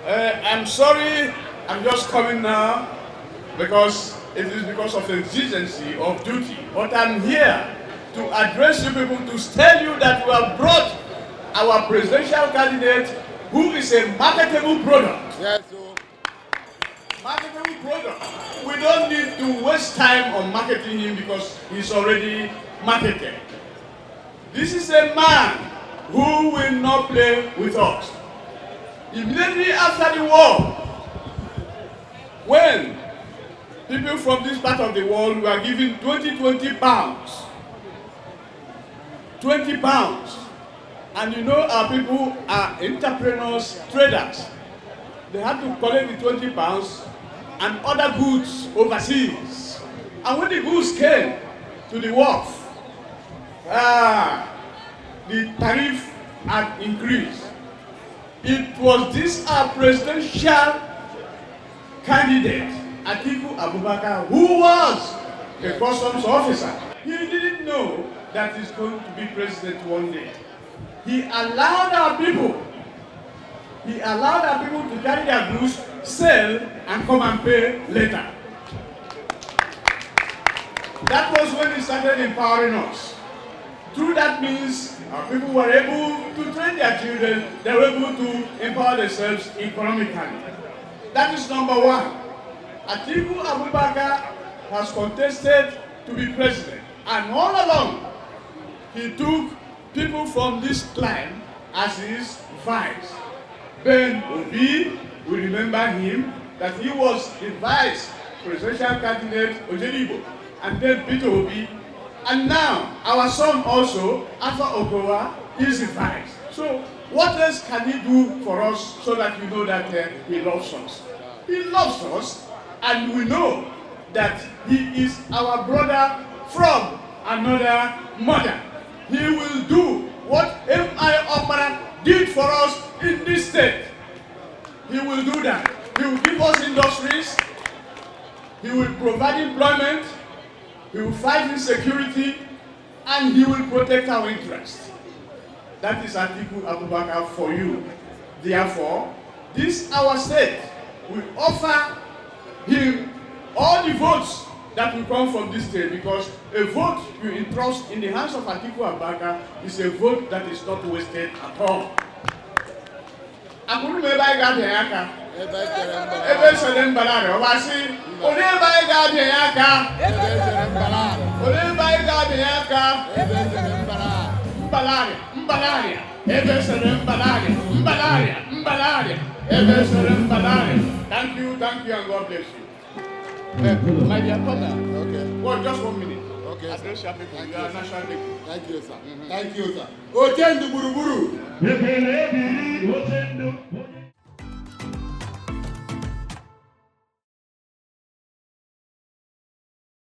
I'm sorry, I'm just coming now because it is because of exigency of duty. But I'm here to address you people to tell you that we have brought our presidential candidate who is a marketable product. Yes, sir. Marketable product. We don't need to waste time on marketing him because he's already marketed. This is a man who will not play with us. Immediately after the war, when people from this part of the world were given 20 pounds, 20 pounds, and you know our people are entrepreneurs, traders. They had to collect the 20 pounds and other goods overseas. And when the goods came to the wharf, the tariff had increased. It was this our presidential candidate, Atiku Abubakar, who was a customs officer. He didn't know that he's going to be president one day. He allowed our people to carry their goods, sell, and come and pay later. That was when he started empowering us. Through that means, our people were able to train their children, they were able to empower themselves economically. That is number one. Atiku Abubakar has contested to be president, and all along, he took people from this clan as his vice. Ben Obi, we remember him, that he was the vice presidential candidate Ojedibo, and then Peter Obi, and now our son also, Alpha Okowa, is the vice. So what else can he do for us so that we know that he loves us? He loves us, and we know that he is our brother from another mother. He will do what M.I. Opera did for us in this state. He will do that. He will give us industries. He will provide employment. He will fight insecurity. And he will protect our interests. That is Atiku Abubakar for you. Therefore, this our state will offer him all the votes that will come from this state, because a vote you entrust in the hands of Atiku Abubakar is a vote that is not wasted at all. Akuru me ba ga de aka. Ebe sere mbalare o ba si ode ba ga de aka. Ebe sere mbalare. Ode ba ga de aka. Ebe sere mbalare. Mbalare, mbalare. Ebe sere mbalare. Mbalare, mbalare. Ebe sere mbalare. Thank you, and God bless you. My dear brother, okay. Well, just 1 minute. Okay. Address your people. You are national people. Thank you, sir. Thank you, sir. Ojendu buruburu.